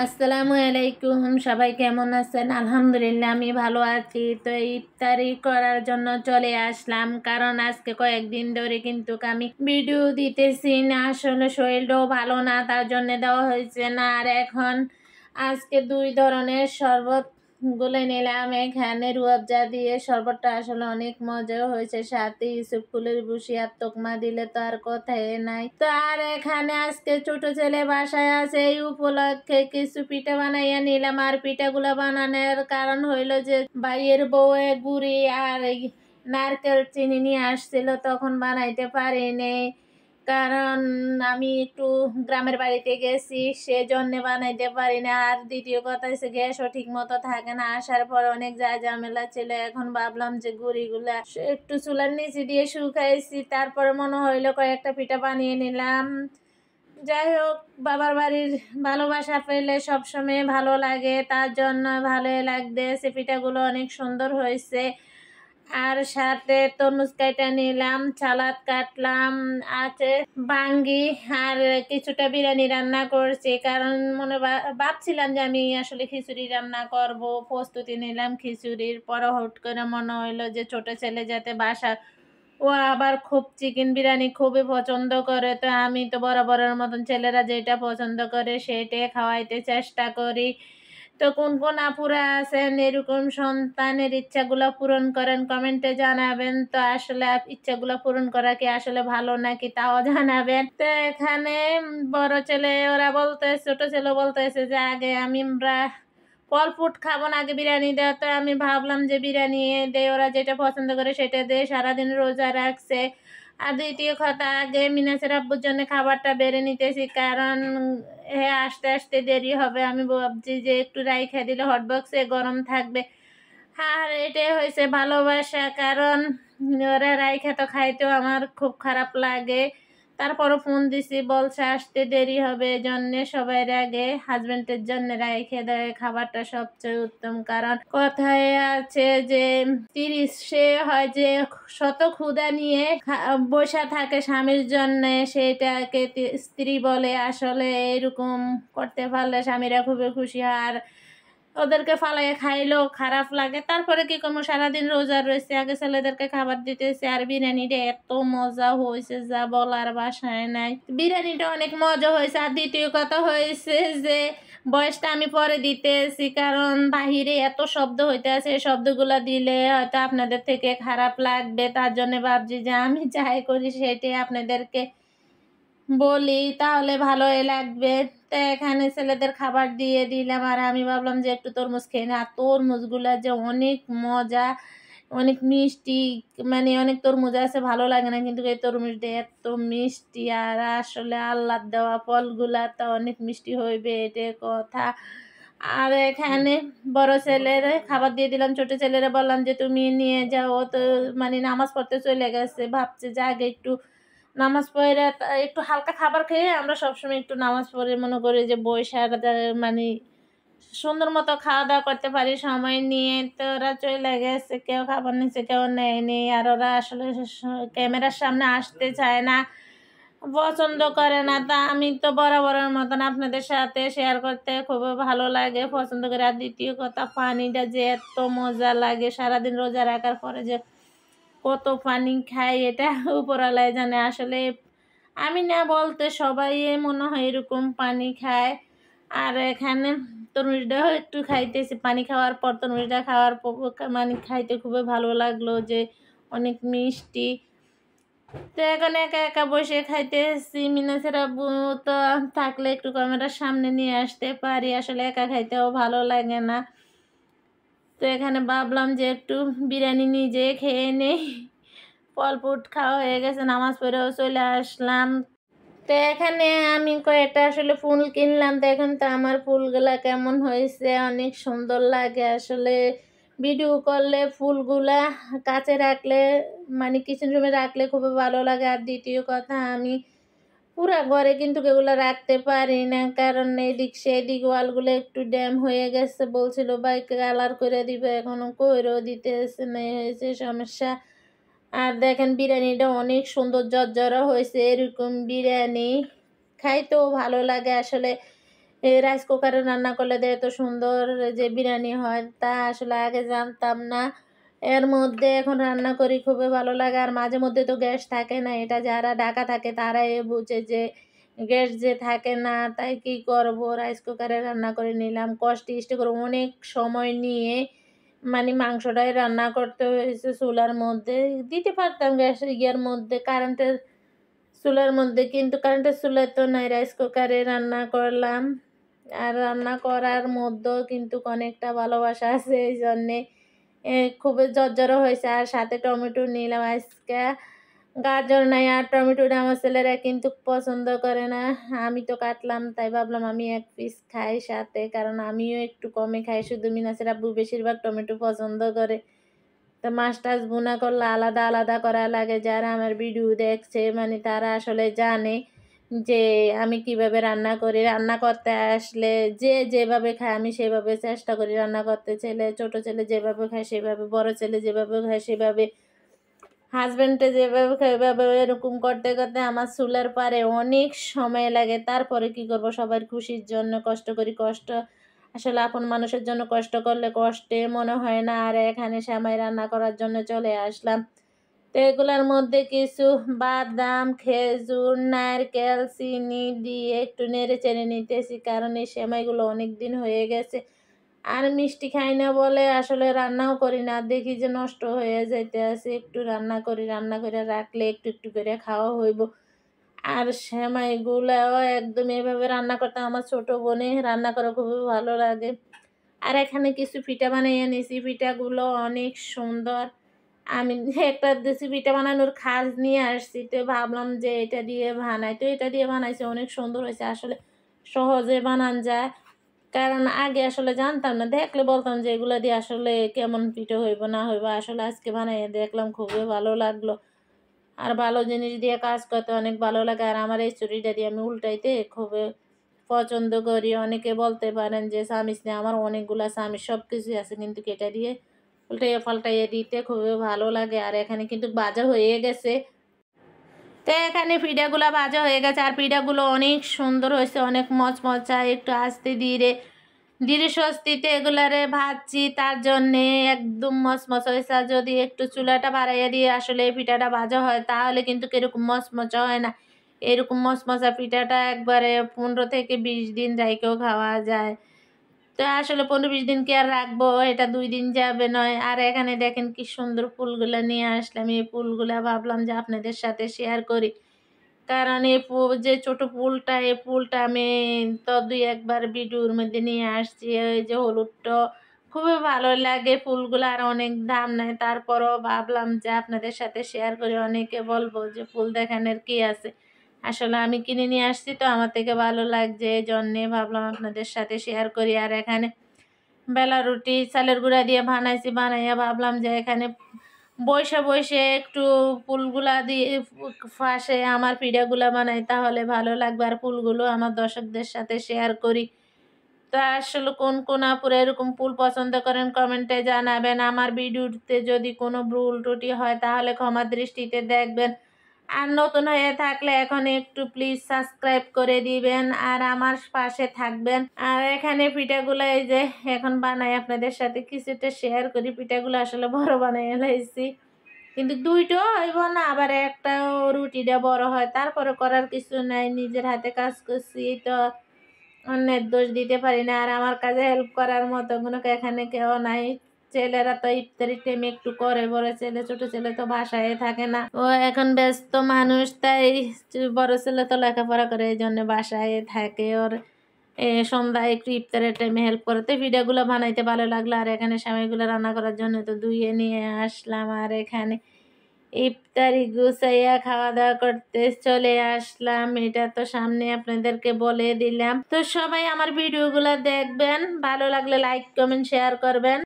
আসসালামু আলাইকুম, সবাই কেমন আছেন? আলহামদুলিল্লাহ আমি ভালো আছি। তো ইফতারি করার জন্য চলে আসলাম, কারণ আজকে কয়েকদিন ধরে কিন্তু আমি ভিডিও দিতেছি না, আসলে শরীরটাও ভালো না, তার জন্য দেওয়া হয়েছে না। আর এখন আজকে দুই ধরনের শরবত গুলে নিলাম। এখানে রুয়াবজা দিয়ে শরবতটা আসলে অনেক মজা হয়েছে, সাথে ইউসুফ ফুলের বুসি আর তোকমা দিলে তো আর কথাই নাই। তো আর এখানে আজকে ছোট ছেলে বাসায় আছে, এই উপলক্ষে কিছু পিঠা বানাইয়া নিলাম। আর পিঠাগুলো বানানোর কারণ হইলো যে ভাইয়ের বউ গুড়ি আর নারকেল চিনি নিয়ে আসছিল, তখন বানাইতে পারিনি, কারণ আমি একটু গ্রামের বাড়িতে গেছি, সেজন্য বানাইতে পারি না। আর দ্বিতীয় কথা হচ্ছে গ্যাসও ঠিক মতো থাকে না, আসার পর অনেক ঝামেলা ছিল। এখন ভাবলাম যে গুড়িগুলা একটু চুলার নিচে দিয়ে শুকাইছি, তারপরে মনে হইলো কয়েকটা পিঠা বানিয়ে নিলাম। যাই হোক, বাবার বাড়ির ভালোবাসা পেলে সবসময় ভালো লাগে, তার জন্য ভালোই লাগতেছে। পিঠাগুলো অনেক সুন্দর হয়েছে। আর সাথে তরমুজ কাটা নিলাম, সালাদ কাটলাম, আছে বাঙ্গি, আর কিছুটা বিরিয়ানি রান্না করছি, কারণ ভাবছিলাম যে আমি আসলে খিচুড়ি রান্না করব, প্রস্তুতি নিলাম খিচুড়ির। পরে হুট করে মনে হইলো যে ছোট ছেলে যাতে বাসা, ও আবার খুব চিকেন বিরিয়ানি খুবই পছন্দ করে। তো আমি তো বরাবরের মতন ছেলেরা যেটা পছন্দ করে সেটাই খাওয়াইতে চেষ্টা করি। তো কোন কোন আপুরা আছেন এরকম সন্তানের ইচ্ছাগুলো পূরণ করেন, কমেন্টে জানাবেন। তো আসলে ইচ্ছাগুলো পূরণ করা কি আসলে ভালো নাকি তাও জানাবেন। তো এখানে বড় ছেলে ওরা বলতেছে, ছোট ছেলে বলতেছে যে আগে আমরা ফল ফুড খাবো না, আগে বিরিয়ানি দেওয়া। তো আমি ভাবলাম যে বিরিয়ানি দেয়, ওরা যেটা পছন্দ করে সেটা দিয়ে সারাদিন রোজা রাখছে। আর দ্বিতীয় কথা, আগে মিনাসের আব্বুর জন্য খাবারটা বেড়ে নিতেছি, কারণ আসতে আসতে দেরি হবে। আমি ভাবছি যে একটু রাইখা দিলে হটবক্সে গরম থাকবে। আর এটাই হয়েছে ভালোবাসা, কারণ ওরা রাইখা তো খাইতেও আমার খুব খারাপ লাগে। তারপরও ফোন দিছি, বলছে আসতে দেরি হবে, জন্যে সবাই আগে হাজবেন্ডের জন্য রাইখে দেয় খাবারটা সবচেয়ে উত্তম। কারণ কথায় আছে যে 30 সে হয় যে শত ক্ষুধা নিয়ে বসা থাকে স্বামীর জন্য, সেটাকে স্ত্রী বলে। আসলে এরকম করতে পারলে স্বামীরা খুবই খুশি হয়। আর ওদেরকে ফালাইয়ে খাইলেও খারাপ লাগে, তারপরে কি করবো, সারাদিন রোজা রয়েছে, আগে ছেলেদেরকে খাবার দিতেছে। আর বিরিয়ানিটা এত মজা হয়েছে যা বলার বাসায় নাই, বিরিয়ানিটা অনেক মজা হয়েছে। আর দ্বিতীয় কথা হয়েছে যে বয়সটা আমি পরে দিতেছি, কারণ বাহিরে এত শব্দ হইতে আছে, এই শব্দগুলো দিলে হয়তো আপনাদের থেকে খারাপ লাগবে, তার জন্য ভাবছি যে আমি যাই করি সেটাই আপনাদেরকে বলি, তাহলে ভালোই লাগবে। তো এখানে ছেলেদের খাবার দিয়ে দিলাম, আর আমি ভাবলাম যে একটু তরমুজ খেয়ে না। আর তরমুজগুলা যে অনেক মজা, অনেক মিষ্টি, মানে অনেক তরমুজ আছে ভালো লাগে না, কিন্তু এই তরমুজটা এত মিষ্টি। আর আসলে আল্লাহর দেওয়া ফলগুলা তো অনেক মিষ্টি হইবে, এটাই কথা। আর এখানে বড় ছেলের খাবার দিয়ে দিলাম, ছোট ছেলেরা বললাম যে তুমি নিয়ে যাও। ও তো মানে নামাজ পড়তে চলে গেছে, ভাবছে যে আগে একটু নামাজ পড়ে একটু হালকা খাবার খেয়ে আমরা সবসময় একটু নামাজ পড়ে মনে করি যে বৈশাখ মানে সুন্দর মতো খাওয়া দাওয়া করতে পারি সময় নিয়ে। তো ওরা চলে গেছে, কেউ খাবার নিচ্ছে, কেউ নেয়নি। আর ওরা আসলে ক্যামেরার সামনে আসতে চায় না, পছন্দ করে না। তা আমি তো বরাবরের মতন আপনাদের সাথে শেয়ার করতে খুবই ভালো লাগে, পছন্দ করে। আর দ্বিতীয় কথা, পানিটা যে এত মজা লাগে, সারাদিন রোজা রাখার পরে যে কত পানি খাই এটা উপরওয়ালাই জানে। আসলে আমি না বলতে সবাই মনে হয় এরকম পানি খায়। আর এখানে তরমুজটাও একটু খাইতেছি, পানি খাওয়ার পর তরমুজটা খাওয়ার পর মানে খাইতে খুবই ভালো লাগলো, যে অনেক মিষ্টি। তো এখন একা একা বসে খাইতেছি, মিনাসের আব্বু তো থাকলে একটু ক্যামেরার সামনে নিয়ে আসতে পারি, আসলে একা খাইতেও ভালো লাগে না। তো এখানে ভাবলাম যে একটু বিরিয়ানি নিজে খেয়ে নেই। ফল ফুড খাওয়া হয়ে গেছে, নামাজ পড়েও চলে আসলাম। তো এখানে আমি কয়েকটা আসলে ফুল কিনলাম। তো এখন তো আমার ফুলগুলা কেমন হয়েছে, অনেক সুন্দর লাগে আসলে। ভিডিও করলে ফুলগুলা কাছে রাখলে, মানে কিচেন রুমে রাখলে খুবই ভালো লাগে। আর দ্বিতীয় কথা, আমি পুরা ঘরে কিন্তু এগুলো রাখতে পারি না, কারণ এদিক সেদিক ওয়ালগুলো একটু ড্যাম হয়ে গেছে, বলছিল ভাই কালার করে দিবে, এখনো কইরেও দিতেছে না, হয়েছে সমস্যা। আর দেখেন বিরিয়ানিটা অনেক সুন্দর ঝরঝরা হয়েছে, এরকম বিরিয়ানি খাইতেও ভালো লাগে আসলে। এই রাইস কুকারে রান্না করলে যে এত সুন্দর যে বিরিয়ানি হয় তা আসলে আগে জানতাম না। এর মধ্যে এখন রান্না করি, খুবই ভালো লাগে। আর মাঝে মধ্যে তো গ্যাস থাকে না, এটা যারা ঢাকা থাকে তারাই বুঝে যে গ্যাস যে থাকে না, তাই কি করব, রাইস কুকারে রান্না করে নিলাম। কষ্টে করে অনেক সময় নিয়ে মানে মাংসটাই রান্না করতে হয়েছে চুলার মধ্যে। দিতে পারতাম গ্যাসের ইয়ের মধ্যে, কারেন্টের চুলার মধ্যে, কিন্তু কারেন্টের চুলায় তো নাই, রাইস কুকারে রান্না করলাম। আর রান্না করার মধ্যেও কিন্তু অনেকটা ভালোবাসা আছে, এই জন্যে খুবই ঝরঝরে হয়েছে। আর সাথে টমেটো নিলাম আজকে, গাজর নাই আর টমেটোটা আমার ছেলেরা কিন্তু পছন্দ করে না। আমি তো কাটলাম, তাই ভাবলাম আমি এক পিস খাই সাথে, কারণ আমিও একটু কমে খাই, শুধু মিনাসের আব্বু বেশিরভাগ টমেটো পছন্দ করে। তো মাছ টাছ ভুনা করলে আলাদা আলাদা করা লাগে। যারা আমার ভিডিও দেখছে মানে তারা আসলে জানে যে আমি কিভাবে রান্না করি। রান্না করতে আসলে যে যেভাবে খায় আমি সেভাবে চেষ্টা করি রান্না করতে। ছোট ছেলে যেভাবে খায় সেভাবে, বড় ছেলে যেভাবে খায় সেভাবে, হাজব্যান্ডে যেভাবে খায় এভাবে, এরকম করতে করতে আমার চুলার পারে অনেক সময় লাগে। তারপরে কি করব, সবার খুশির জন্য কষ্ট করি। কষ্ট আসলে আপন মানুষের জন্য কষ্ট করলে কষ্টে মনে হয় না। আর এখানে সেমাই রান্না করার জন্য চলে আসলাম। তো এগুলোর মধ্যে কিছু বাদাম, খেজুর, নারকেল, চিনি দিয়ে একটু নেড়ে চেড়ে নিতেছি, কারণ এই সেমাইগুলো অনেক দিন হয়ে গেছে। আর মিষ্টি খাই না বলে আসলে রান্নাও করি না, দেখি যে নষ্ট হয়ে যাইতে আছে, একটু রান্না করি, রান্না করে রাখলে একটু একটু করে খাওয়া হইব। আর সেমাইগুলাও একদম এভাবে রান্না করতে আমার ছোট বোনে রান্না করা খুবই ভালো লাগে। আর এখানে কিছু পিঠা বানিয়ে নিয়েছি, পিঠাগুলো অনেক সুন্দর। আমি একটা দেশি পিঠা বানানোর খাজ নিয়ে আসছি, তো ভাবলাম যে এটা দিয়ে বানাই, তো এটা দিয়ে বানাইছে, অনেক সুন্দর হয়েছে। আসলে সহজে বানান যায়, কারণ আগে আসলে জানতাম না, দেখলে বলতাম যে এগুলো দিয়ে আসলে কেমন পিঠে হইব না হইব। আসলে আজকে বানাইয়ে দেখলাম, খুবই ভালো লাগলো। আর ভালো জিনিস দিয়ে কাজ করতে অনেক ভালো লাগে। আর আমার এই ছুরিটা দিয়ে আমি উল্টাইতে খুবই পছন্দ করি। অনেকে বলতে পারেন যে চামিচ নিয়ে, আমার অনেকগুলা চামিচ সব কিছুই আছে, কিন্তু এটা দিয়ে উল্টাইয়ে পাল্টাইয়ে দিতে খুবই ভালো লাগে। আর এখানে কিন্তু ভাজা হয়ে গেছে। তো এখানে পিঠাগুলো ভাজা হয়ে গেছে, আর পিঠাগুলো অনেক সুন্দর হয়েছে, অনেক মচমচা। একটু আস্তে ধীরে ধীরে স্বস্তিতে এগুলারে ভাজছি, তার জন্যে একদম মচমচ হয়েছে। আর যদি একটু চুলাটা বাড়াইয়া দিয়ে আসলে এই পিঠাটা ভাজা হয় তাহলে কিন্তু কিরকম মচমচা হয় না। এরকম মচমচা পিঠাটা একবারে 15 থেকে 20 দিন রাইখেও খাওয়া যায়। তো আসলে 15-20 দিন কি আর রাখবো, এটা 2 দিন যাবে নয়। আর এখানে দেখেন কি সুন্দর ফুলগুলা নিয়ে আসলাম, এই ফুলগুলা ভাবলাম যে আপনাদের সাথে শেয়ার করি। কারণ এই যে ছোট ফুলটা, এই ফুলটা আমি তো 2-1 বার ভিডিওর মধ্যে নিয়ে আসছি। ওই যে হলুদটা খুবই ভালো লাগে ফুলগুলো, আর অনেক দাম নেয়, তারপরও ভাবলাম যে আপনাদের সাথে শেয়ার করি। অনেকে বলবো যে ফুল দেখানোর কি আছে, আসলে আমি কিনে নিয়ে আসছি তো আমার থেকে ভালো লাগছে, এই জন্যে ভাবলাম আপনাদের সাথে শেয়ার করি। আর এখানে বেলা রুটি চালের গুঁড়া দিয়ে বানাইছি, বানাইয়া ভাবলাম যে এখানে বসে বসে একটু ফুলগুলা দিয়ে ফাঁসে আমার পিঠাগুলা বানাই, তাহলে ভালো লাগবে। আর ফুলগুলো আমার দর্শকদের সাথে শেয়ার করি। তো আসলে কোন কোন আপুরা এরকম ফুল পছন্দ করেন কমেন্টে জানাবেন। আমার ভিডিওতে যদি কোনো ভুল ত্রুটি হয় তাহলে ক্ষমা দৃষ্টিতে দেখবেন। আর নতুন হয়ে থাকলে এখন একটু প্লিজ সাবস্ক্রাইব করে দিবেন আর আমার পাশে থাকবেন। আর এখানে পিঠাগুলো এই যে এখন বানাই, আপনাদের সাথে কিছুটা শেয়ার করি। পিঠাগুলো আসলে বড় বানাই লাইছি, কিন্তু দুইটো হইব না, আবার একটা রুটিটা বড় হয়, তারপরে করার কিছু নাই, নিজের হাতে কাজ করছি তো অন্যের দোষ দিতে পারি না। আর আমার কাজে হেল্প করার মতো কোনো এখানে কেউ নাই। ছেলেরা তো ইফতারির টাইমে একটু করে, বড় ছেলে, ছোট ছেলে তো বাসায় থাকে না, ও এখন ব্যস্ত মানুষ, তাই বড় ছেলে তো লেখাপড়া করে, এই জন্য বাসায় থাকে। ওর সন্ধ্যায় একটু ইফতারের টাইমে হেল্প করতে। ভিডিওগুলো বানাইতে ভালো লাগলো। আর এখানে সেমাইগুলো রান্না করার জন্য তো ধুয়ে নিয়ে আসলাম, আর এখানে ইফতারি গুছাইয়া খাওয়া দাওয়া করতে চলে আসলাম। এটা তো সামনে আপনাদেরকে বলে দিলাম। তো সবাই আমার ভিডিওগুলো দেখবেন, ভালো লাগলে লাইক কমেন্ট শেয়ার করবেন।